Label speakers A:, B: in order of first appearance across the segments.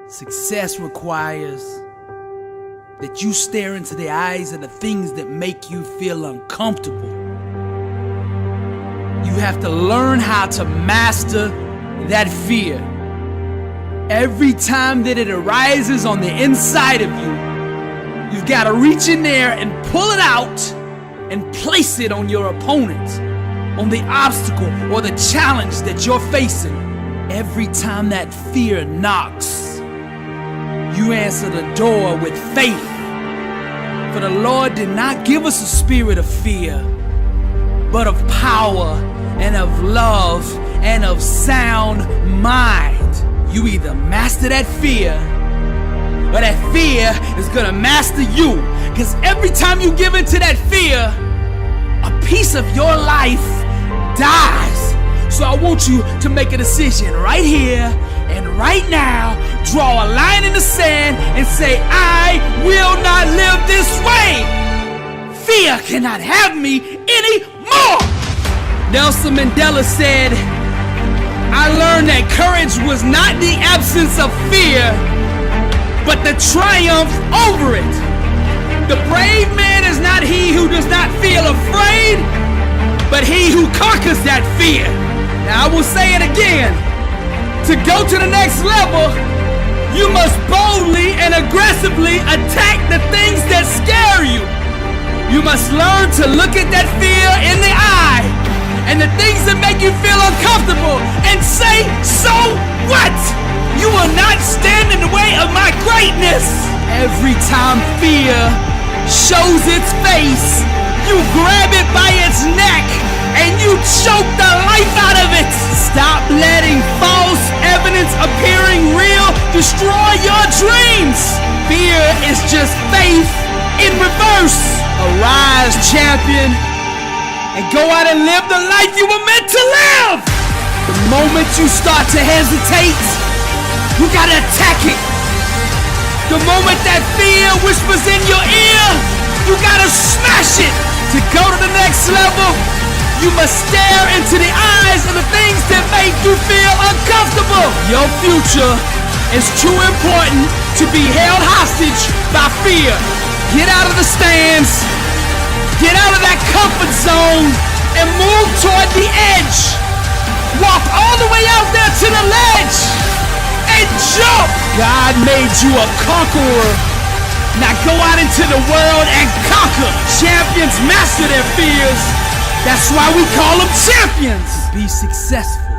A: Success requires that you stare into the eyes of the things that make you feel uncomfortable. You have to learn how to master that fear. Every time that it arises on the inside of you, you've got to reach in there and pull it out and place it on your opponent, on the obstacle or the challenge that you're facing. Every time that fear knocks, you answer the door with faith. For the Lord did not give us a spirit of fear, but of power and of love and of sound mind. You either master that fear, or that fear is gonna master you. Because every time you give into that fear, a piece of your life dies. So I want you to make a decision right here and right now. Draw a line in the sand and say, I will not live this way. Fear cannot have me anymore. Nelson Mandela said, I learned that courage was not the absence of fear, but the triumph over it. The brave man is not he who does not feel afraid, but he who conquers that fear. Now I will say it again. To go to the next level, you must boldly and aggressively attack the things that scare you. You must learn to look at that fear in the eye and the things that make you feel uncomfortable and say, so what? You will not stand in the way of my greatness. Every time fear shows its face, you grab it by its neck and you choke the life out of it. Stop letting false evidence appearing real destroy your dreams. Fear is just faith in reverse. Arise, champion, and go out and live the life you were meant to live. The moment you start to hesitate, you gotta attack it. The moment that fear whispers in your ear, you gotta smash it. To go to the next level, you must stare into the eyes of the things that make you feel uncomfortable. Your future is too important to be held hostage by fear. Get out of the stands, get out of that comfort zone, and move toward the edge. Walk all the way out there to the ledge and jump. God made you a conqueror. Now go out into the world and conquer. Champions master their fears. That's why we call them champions. To be successful,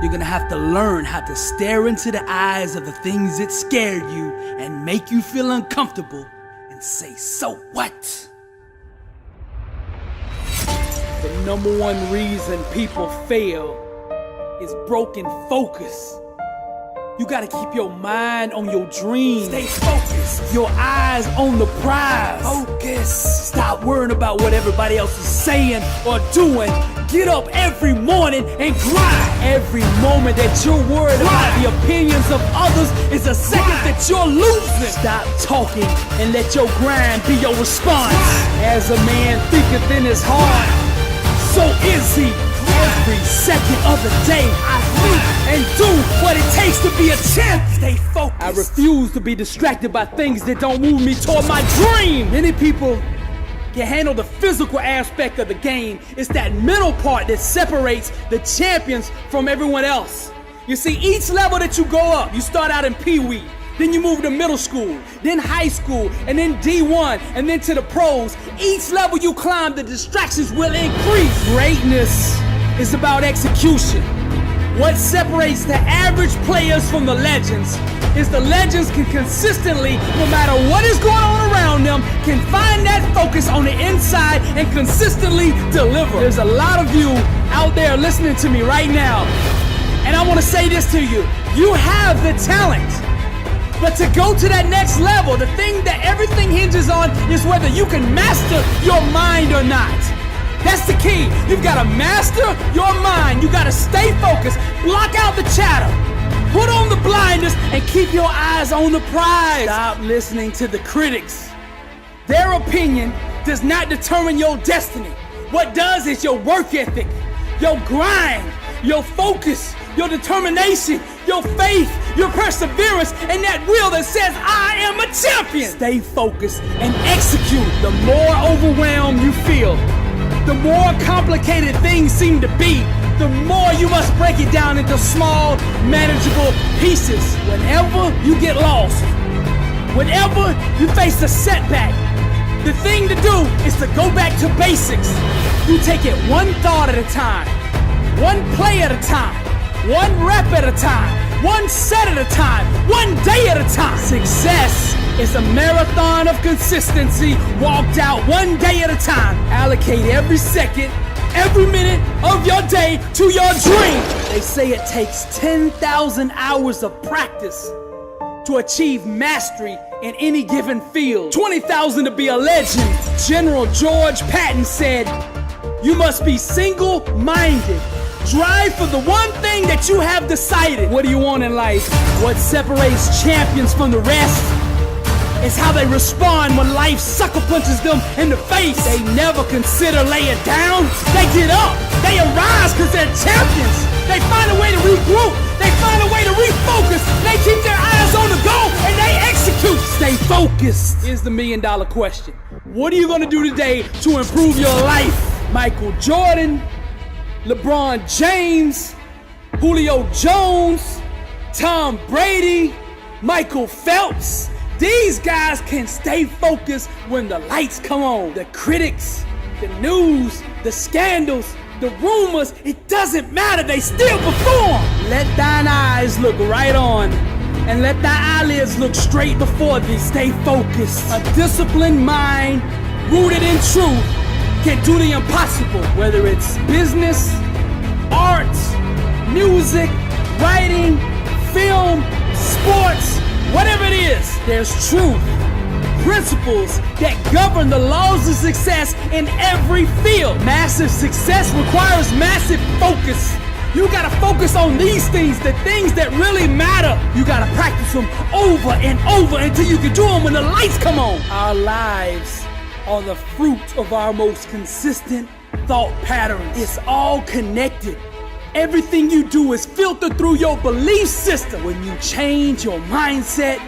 A: you're gonna have to learn how to stare into the eyes of the things that scared you and make you feel uncomfortable and say, so what? The number one reason people fail is broken focus. You gotta keep your mind on your dreams. Stay focused. Your eyes on the prize. Focus. Stop worrying about what everybody else is saying or doing. Get up every morning and grind. Every moment that you're worried about the opinions of others is a second that you're losing. Stop talking and let your grind be your response. As a man thinketh in his heart, so is he. Every second of the day, I think and do what it takes to be a champ. Stay focused. I refuse to be distracted by things that don't move me toward my dream. Many people can handle the physical aspect of the game. It's that mental part that separates the champions from everyone else. You see, each level that you go up, you start out in Pee-wee, then you move to middle school, then high school, and then D1, and then to the pros. Each level you climb, the distractions will increase. Greatness is about execution. What separates the average players from the legends is the legends can consistently, no matter what is going on around them, can find that focus on the inside and consistently deliver. There's a lot of you out there listening to me right now, and I want to say this to you. You have the talent, but to go to that next level, the thing that everything hinges on is whether you can master your mind or not. That's the key. You've got to master your mind. You got to stay focused. Block out the chatter. Put on the blinders and keep your eyes on the prize. Stop listening to the critics. Their opinion does not determine your destiny. What does is your work ethic, your grind, your focus, your determination, your faith, your perseverance, and that will that says, I am a champion. Stay focused and execute. The more overwhelmed you feel, the more complicated things seem to be, the more you must break it down into small, manageable pieces. Whenever you get lost, whenever you face a setback, the thing to do is to go back to basics. You take it one thought at a time, one play at a time, one rep at a time, one set at a time, one day at a time. Success is a marathon of consistency walked out one day at a time. Allocate every second, every minute of your day to your dream. They say it takes 10,000 hours of practice to achieve mastery in any given field. 20,000 to be a legend. General George Patton said, you must be single-minded. Drive for the one thing that you have decided. What do you want in life? What separates champions from the rest is how they respond when life sucker punches them in the face. They never consider laying down. They get up. They arise because they're champions. They find a way to regroup. They find a way to refocus. They keep their eyes on the goal and they execute. Stay focused. Here's the million-dollar question. What are you going to do today to improve your life? Michael Jordan, LeBron James, Julio Jones, Tom Brady, Michael Phelps. These guys can stay focused when the lights come on. The critics, the news, the scandals, the rumors, it doesn't matter, they still perform. Let thine eyes look right on, and let thy eyelids look straight before thee. Stay focused. A disciplined mind, rooted in truth, can do the impossible. Whether it's business, arts, music, writing, film, sports, whatever it is, there's truth, principles that govern the laws of success in every field. Massive success requires massive focus. You gotta focus on these things, the things that really matter. You gotta practice them over and over until you can do them when the lights come on. Our lives are the fruit of our most consistent thought patterns. It's all connected. Everything you do is filtered through your belief system. When you change your mindset,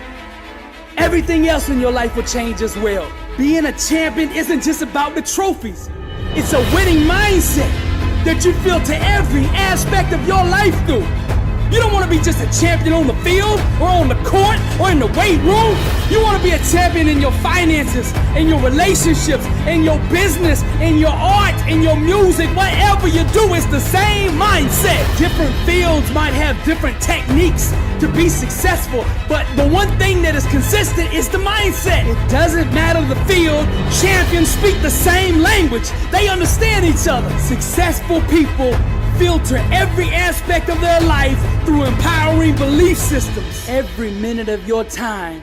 A: everything else in your life will change as well. Being a champion isn't just about the trophies. It's a winning mindset that you filter every aspect of your life through. You don't want to be just a champion on the field or on the court or in the weight room. You want to be a champion in your finances, in your relationships, in your business, in your art, in your music. Whatever you do, it's the same mindset. Different fields might have different techniques to be successful, but the one thing that is consistent is the mindset. It doesn't matter the field, champions speak the same language. They understand each other. Successful people filter every aspect of their life through empowering belief systems. Every minute of your time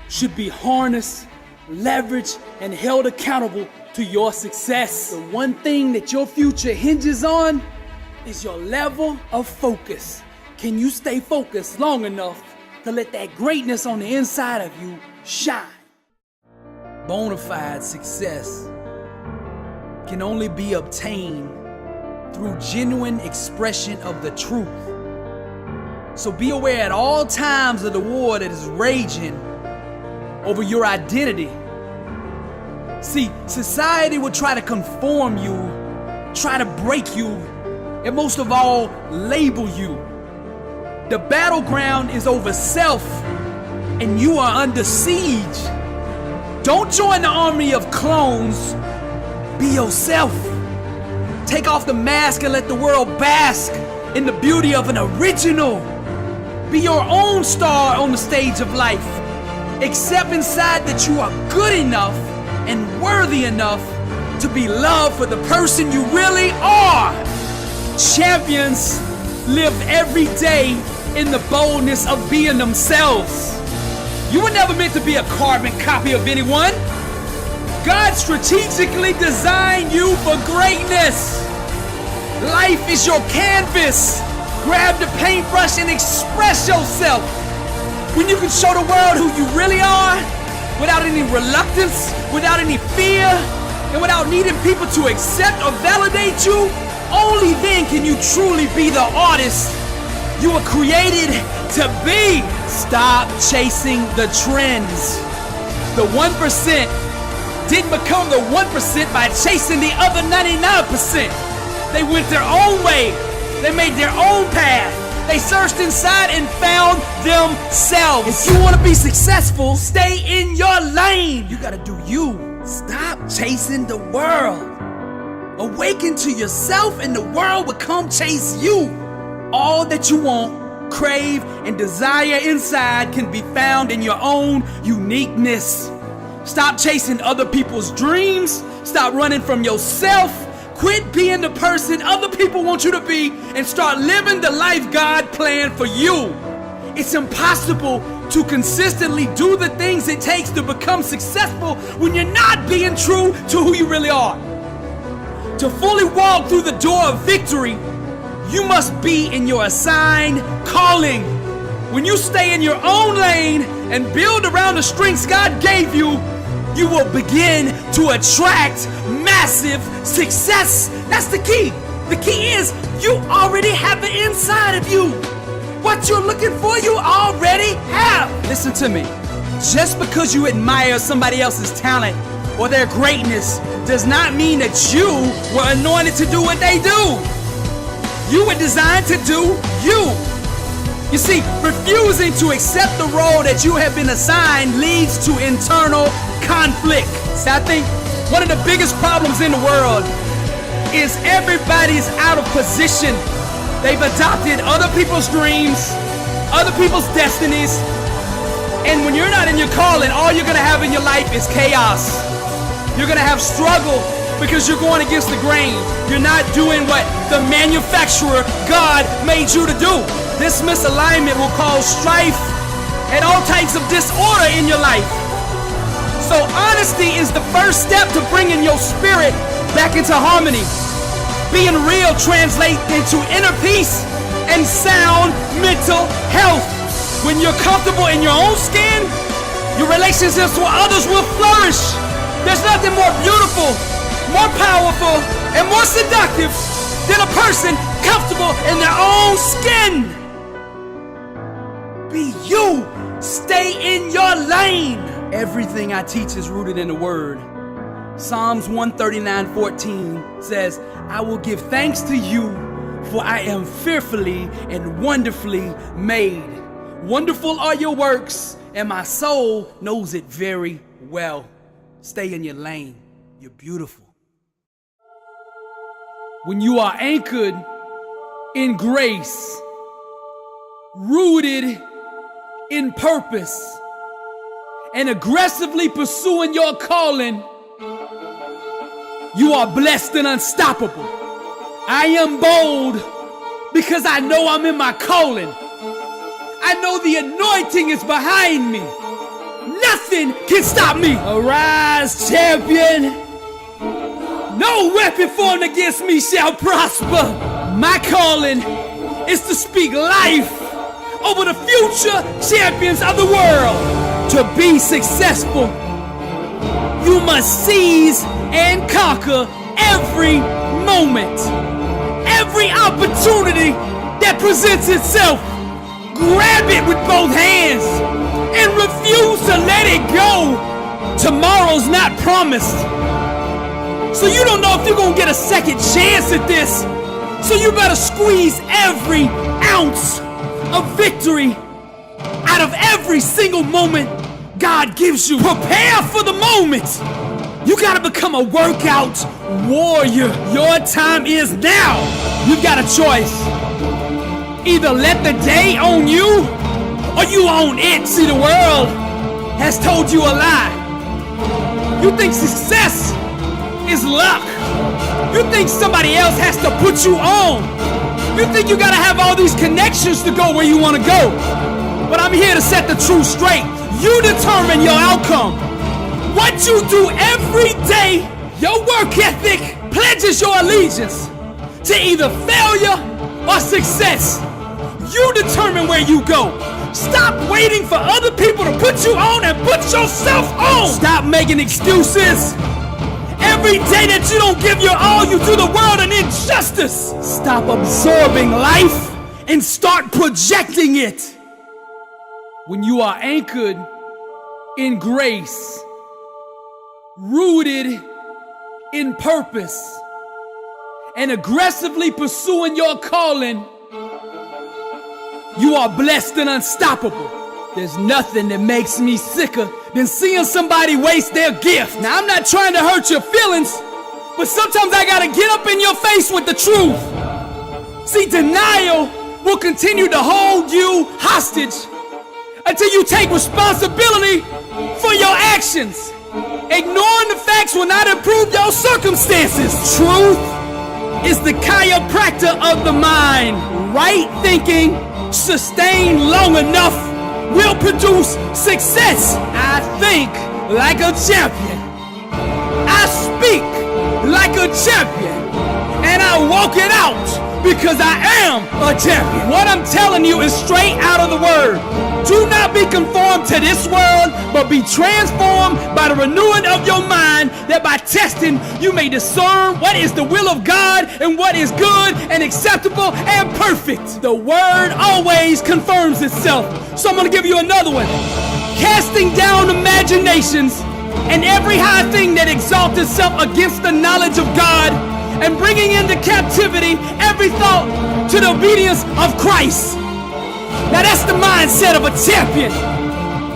A: should be harnessed, leveraged, and held accountable to your success. The one thing that your future hinges on is your level of focus. Can you stay focused long enough to let that greatness on the inside of you shine? Bona fide success can only be obtained through genuine expression of the truth. So be aware at all times of the war that is raging over your identity. See, society will try to conform you, try to break you, and most of all, label you. The battleground is over self, and you are under siege. Don't join the army of clones. Be yourself. Take off the mask and let the world bask in the beauty of an original. Be your own star on the stage of life. Accept inside that you are good enough and worthy enough to be loved for the person you really are. Champions live every day in the boldness of being themselves. You were never meant to be a carbon copy of anyone. God strategically designed you for greatness. Life is your canvas. Grab the paintbrush and express yourself. When you can show the world who you really are, without any reluctance, without any fear, and without needing people to accept or validate you, only then can you truly be the artist You were created to be. Stop chasing the trends. The 1% didn't become the 1% by chasing the other 99%. They went their own way. They made their own path. They searched inside and found themselves. If you want to be successful, stay in your lane. You gotta do you. Stop chasing the world. Awaken to yourself and the world will come chase you. All that you want, crave, and desire inside can be found in your own uniqueness. Stop chasing other people's dreams. Stop running from yourself. Quit being the person other people want you to be and start living the life God planned for you. It's impossible to consistently do the things it takes to become successful when you're not being true to who you really are. To fully walk through the door of victory, you must be in your assigned calling. When you stay in your own lane and build around the strengths God gave you, you will begin to attract massive success. That's the key. The key is you already have it inside of you. What you're looking for, you already have. Listen to me. Just because you admire somebody else's talent or their greatness does not mean that you were anointed to do what they do. You were designed to do you. You see, refusing to accept the role that you have been assigned leads to internal conflict. So I think one of the biggest problems in the world is everybody's out of position. They've adopted other people's dreams, other people's destinies, and when you're not in your calling, all you're gonna have in your life is chaos. You're gonna have struggle because you're going against the grain. You're not doing what the manufacturer God made you to do. This misalignment will cause strife and all types of disorder in your life. So honesty is the first step to bringing your spirit back into harmony. Being real translates into inner peace and sound mental health. When you're comfortable in your own skin, your relationships with others will flourish. There's nothing more beautiful, more powerful, and more seductive than a person comfortable in their own skin. Be you. Stay in your lane. Everything I teach is rooted in the word. Psalms 139:14 says, I will give thanks to you, for I am fearfully and wonderfully made. Wonderful are your works, and my soul knows it very well. Stay in your lane. You're beautiful. When you are anchored in grace, rooted in purpose, and aggressively pursuing your calling, you are blessed and unstoppable. I am bold because I know I'm in my calling. I know the anointing is behind me. Nothing can stop me. Arise, champion. No weapon formed against me shall prosper. My calling is to speak life over the future champions of the world. To be successful, you must seize and conquer every moment, every opportunity that presents itself. Grab it with both hands and refuse to let it go. Tomorrow's not promised, so you don't know if you're gonna get a second chance at this. So you better squeeze every ounce of victory out of every single moment God gives you. Prepare for the moment. You gotta become a workout warrior. Your time is now. You've got a choice. Either let the day own you, or you own it. See, the world has told you a lie. You think success is luck. You think somebody else has to put you on. You think you gotta have all these connections to go where you wanna go. But I'm here to set the truth straight. You determine your outcome. What you do every day, your work ethic pledges your allegiance to either failure or success. You determine where you go. Stop waiting for other people to put you on and put yourself on. Stop making excuses. Every day that you don't give your all, you do the world an injustice. Stop absorbing life and start projecting it. When you are anchored in grace, rooted in purpose, and aggressively pursuing your calling, you are blessed and unstoppable. There's nothing that makes me sicker than seeing somebody waste their gift. Now, I'm not trying to hurt your feelings, but sometimes I gotta get up in your face with the truth. See, denial will continue to hold you hostage until you take responsibility for your actions. Ignoring the facts will not improve your circumstances. Truth is the chiropractor of the mind. Right thinking, sustained long enough, will produce success. I think like a champion. I speak like a champion. And I walk it out because I am a champion. What I'm telling you is straight out of the word. Do not be conformed to this world, but be transformed by the renewing of your mind, that by testing you may discern what is the will of God and what is good and acceptable and perfect. The word always confirms itself. So I'm going to give you another one. Casting down imaginations and every high thing that exalts itself against the knowledge of God, and bringing into captivity every thought to the obedience of Christ. Now that's the mindset of a champion.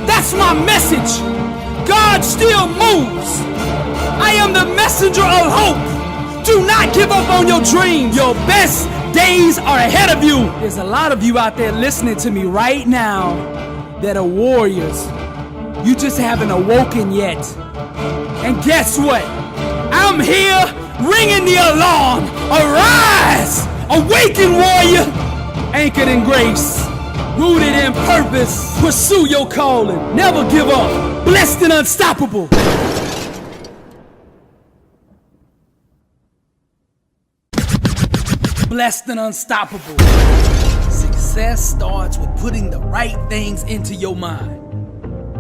A: That's my message. God still moves. I am the messenger of hope. Do not give up on your dreams. Your best days are ahead of you. There's a lot of you out there listening to me right now that are warriors. You just haven't awoken yet. And guess what? I'm here ringing the alarm. Arise! Awaken, warrior! Anchored in grace, rooted in purpose. Pursue your calling. Never give up. Blessed and unstoppable. Blessed and unstoppable. Success starts with putting the right things into your mind.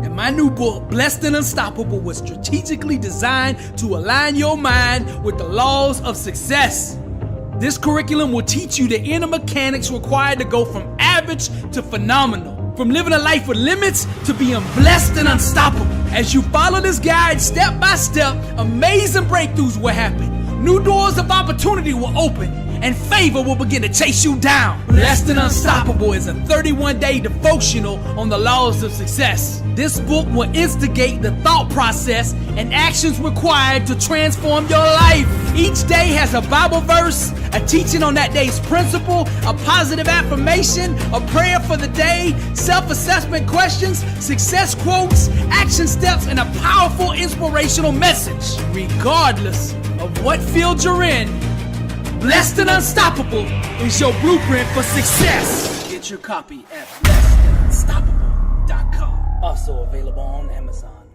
A: And my new book, Blessed and Unstoppable, was strategically designed to align your mind with the laws of success. This curriculum will teach you the inner mechanics required to go from average to phenomenal, from living a life with limits to being blessed and unstoppable. As you follow this guide step by step, amazing breakthroughs will happen. New doors of opportunity will open, and favor will begin to chase you down. Blessed and Unstoppable is a 31-day devotional on the laws of success. This book will instigate the thought process and actions required to transform your life. Each day has a Bible verse, a teaching on that day's principle, a positive affirmation, a prayer for the day, self-assessment questions, success quotes, action steps, and a powerful inspirational message. Regardless of what field you're in, Blessed and Unstoppable is your blueprint for success. Get your copy at blessedandunstoppable.com. Also available on Amazon.